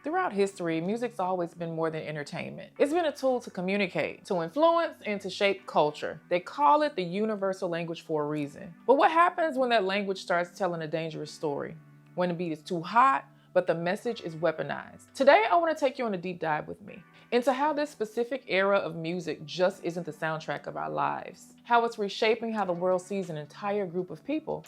Throughout history, music's always been more than entertainment. It's been a tool to communicate, to influence, and to shape culture. They call it the universal language for a reason. But what happens when that language starts telling a dangerous story? When the beat is too hot, but the message is weaponized. Today, I want to take you on a deep dive with me into how this specific era of music just isn't the soundtrack of our lives, how it's reshaping how the world sees an entire group of people,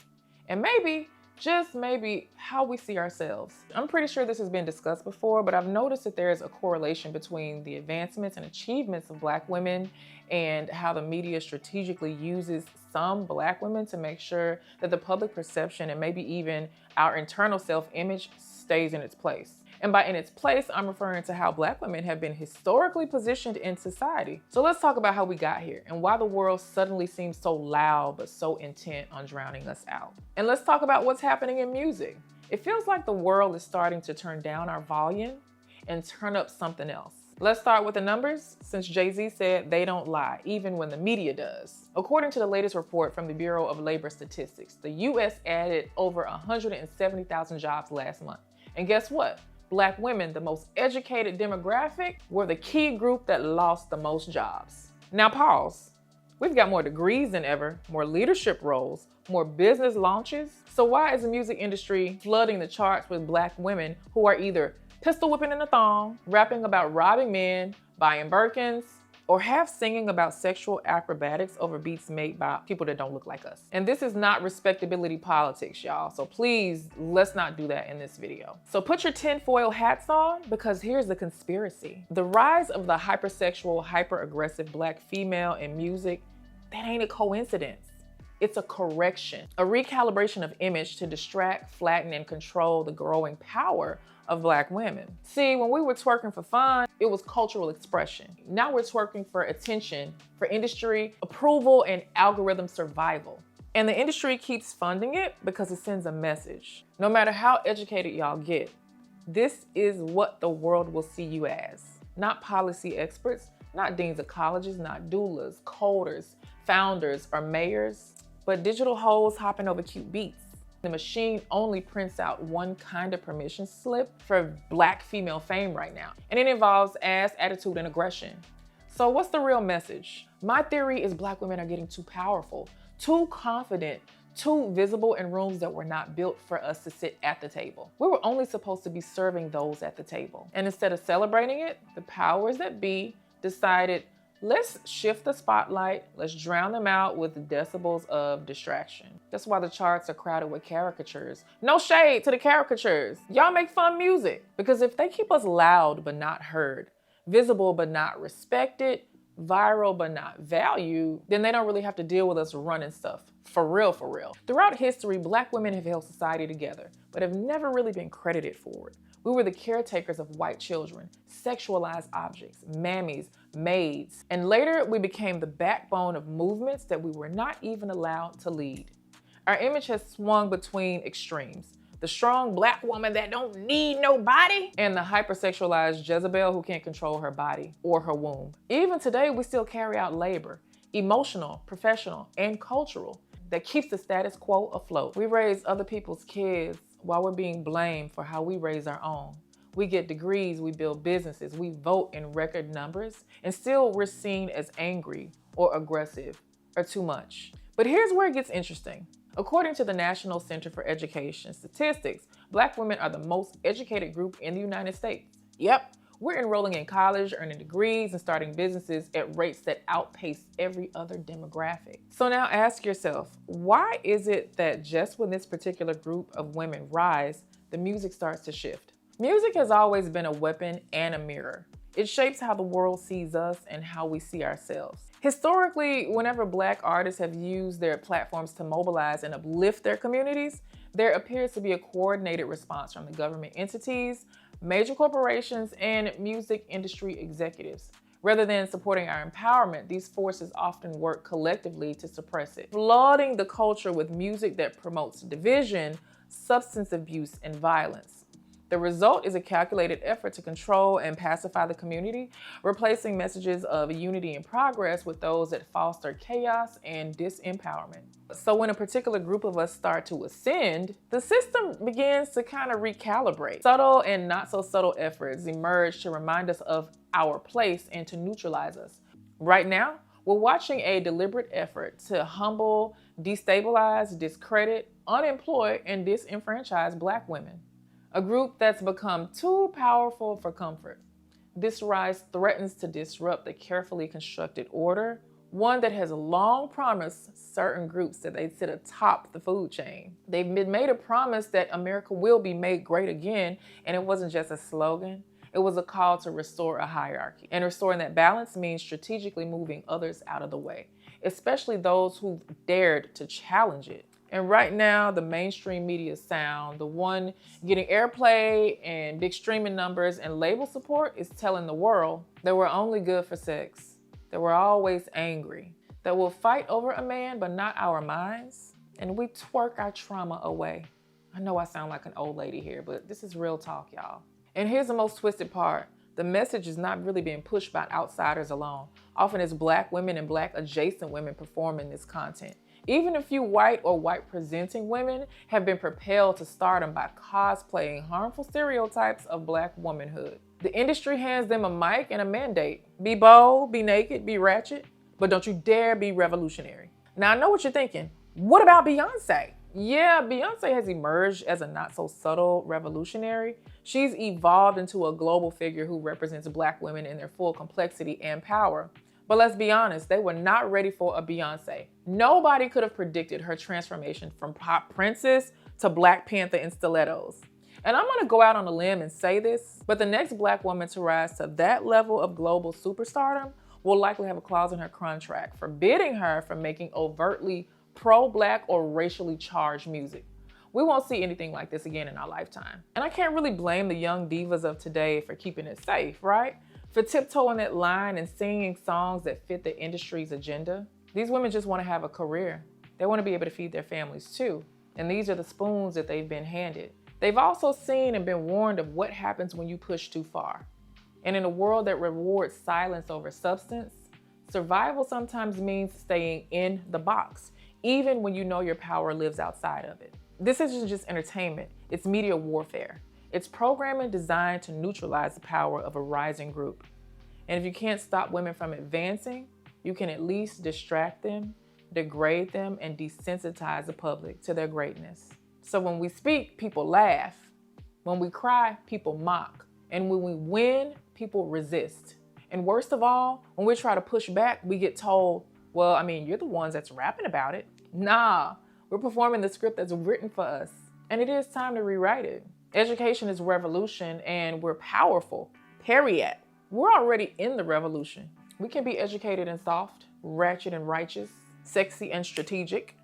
and maybe, just maybe, how we see ourselves. I'm pretty sure this has been discussed before, but I've noticed that there is a correlation between the advancements and achievements of Black women and how the media strategically uses some Black women to make sure that the public perception and maybe even our internal self-image stays in its place. And by in its place, I'm referring to how Black women have been historically positioned in society. So let's talk about how we got here and why the world suddenly seems so loud but so intent on drowning us out. And let's talk about what's happening in music. It feels like the world is starting to turn down our volume and turn up something else. Let's start with the numbers, since Jay-Z said they don't lie, even when the media does. According to the latest report from the Bureau of Labor Statistics, the US added over 170,000 jobs last month. And guess what? Black women, the most educated demographic, were the key group that lost the most jobs. Now pause. We've got more degrees than ever, more leadership roles, more business launches. So why is the music industry flooding the charts with Black women who are either pistol whipping in a thong, rapping about robbing men, buying Birkins, or half singing about sexual acrobatics over beats made by people that don't look like us? And this is not respectability politics, y'all. So please, let's not do that in this video. So put your tinfoil hats on, because here's the conspiracy. The rise of the hypersexual, hyper-aggressive Black female in music, that ain't a coincidence. It's a correction, a recalibration of image to distract, flatten, and control the growing power of Black women. See, when we were twerking for fun, it was cultural expression. Now we're twerking for attention, for industry approval, and algorithm survival. And the industry keeps funding it because it sends a message. No matter how educated y'all get, this is what the world will see you as. Not policy experts, not deans of colleges, not doulas, coders, founders, or mayors, but digital hoes hopping over cute beats. The machine only prints out one kind of permission slip for Black female fame right now, and it involves ass, attitude, and aggression. So what's the real message? My theory is Black women are getting too powerful, too confident, too visible in rooms that were not built for us to sit at the table. We were only supposed to be serving those at the table. And instead of celebrating it, the powers that be decided, let's shift the spotlight, let's drown them out with the decibels of distraction. That's why the charts are crowded with caricatures. No shade to the caricatures. Y'all make fun music. Because if they keep us loud but not heard, visible but not respected, viral but not valued, then they don't really have to deal with us running stuff. For real, for real. Throughout history, Black women have held society together, but have never really been credited for it. We were the caretakers of white children, sexualized objects, mammies, maids, and later we became the backbone of movements that we were not even allowed to lead. Our image has swung between extremes. The strong Black woman that don't need nobody, and the hypersexualized Jezebel who can't control her body or her womb. Even today, we still carry out labor, emotional, professional, and cultural, that keeps the status quo afloat. We raise other people's kids while we're being blamed for how we raise our own. We get degrees, we build businesses, we vote in record numbers, and still we're seen as angry or aggressive or too much. But here's where it gets interesting. According to the National Center for Education Statistics, Black women are the most educated group in the United States. Yep, we're enrolling in college, earning degrees, and starting businesses at rates that outpace every other demographic. So now ask yourself, why is it that just when this particular group of women rise, the music starts to shift? Music has always been a weapon and a mirror. It shapes how the world sees us and how we see ourselves. Historically, whenever Black artists have used their platforms to mobilize and uplift their communities, there appears to be a coordinated response from the government entities, major corporations, and music industry executives. Rather than supporting our empowerment, these forces often work collectively to suppress it, flooding the culture with music that promotes division, substance abuse, and violence. The result is a calculated effort to control and pacify the community, replacing messages of unity and progress with those that foster chaos and disempowerment. So when a particular group of us start to ascend, the system begins to kind of recalibrate. Subtle and not so subtle efforts emerge to remind us of our place and to neutralize us. Right now, we're watching a deliberate effort to humble, destabilize, discredit, unemploy, and disenfranchise Black women. A group that's become too powerful for comfort. This rise threatens to disrupt the carefully constructed order, one that has long promised certain groups that they'd sit atop the food chain. They've been made a promise that America will be made great again, and it wasn't just a slogan. It was a call to restore a hierarchy. And restoring that balance means strategically moving others out of the way, especially those who've dared to challenge it. And right now, the mainstream media sound, the one getting airplay and big streaming numbers and label support, is telling the world that we're only good for sex, that we're always angry, that we'll fight over a man but not our minds, and we twerk our trauma away. I know I sound like an old lady here, but this is real talk, y'all. And here's the most twisted part. The message is not really being pushed by outsiders alone. Often it's Black women and Black adjacent women performing this content. Even a few white or white-presenting women have been propelled to stardom by cosplaying harmful stereotypes of Black womanhood. The industry hands them a mic and a mandate. Be bold, be naked, be ratchet, but don't you dare be revolutionary. Now, I know what you're thinking. What about Beyonce? Yeah, Beyonce has emerged as a not-so-subtle revolutionary. She's evolved into a global figure who represents Black women in their full complexity and power. But let's be honest, they were not ready for a Beyonce. Nobody could have predicted her transformation from pop princess to Black Panther in stilettos. And I'm gonna go out on a limb and say this, but the next Black woman to rise to that level of global superstardom will likely have a clause in her contract forbidding her from making overtly pro-Black or racially charged music. We won't see anything like this again in our lifetime. And I can't really blame the young divas of today for keeping it safe, right? For tiptoeing that line and singing songs that fit the industry's agenda. These women just want to have a career. They want to be able to feed their families too. And these are the spoons that they've been handed. They've also seen and been warned of what happens when you push too far. And in a world that rewards silence over substance, survival sometimes means staying in the box, even when you know your power lives outside of it. This isn't just entertainment, it's media warfare. It's programming designed to neutralize the power of a rising group. And if you can't stop women from advancing, you can at least distract them, degrade them, and desensitize the public to their greatness. So when we speak, people laugh. When we cry, people mock. And when we win, people resist. And worst of all, when we try to push back, we get told, well, I mean, you're the ones that's rapping about it. Nah, we're performing the script that's written for us. And it is time to rewrite it. Education is revolution, and we're powerful, period. We're already in the revolution. We can be educated and soft, ratchet and righteous, sexy and strategic.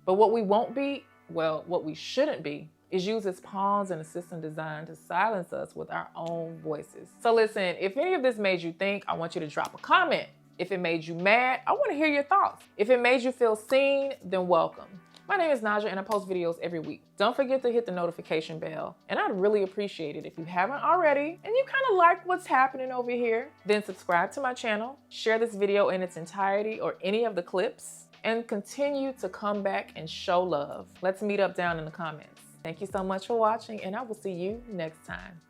But what we won't be, well, what we shouldn't be, is used as pawns in a system designed to silence us with our own voices. So listen, if any of this made you think, I want you to drop a comment. If it made you mad, I want to hear your thoughts. If it made you feel seen, then welcome. My name is Naja, and I post videos every week. Don't forget to hit the notification bell. And I'd really appreciate it if you haven't already, and you kind of like what's happening over here, then subscribe to my channel, share this video in its entirety or any of the clips, and continue to come back and show love. Let's meet up down in the comments. Thank you so much for watching, and I will see you next time.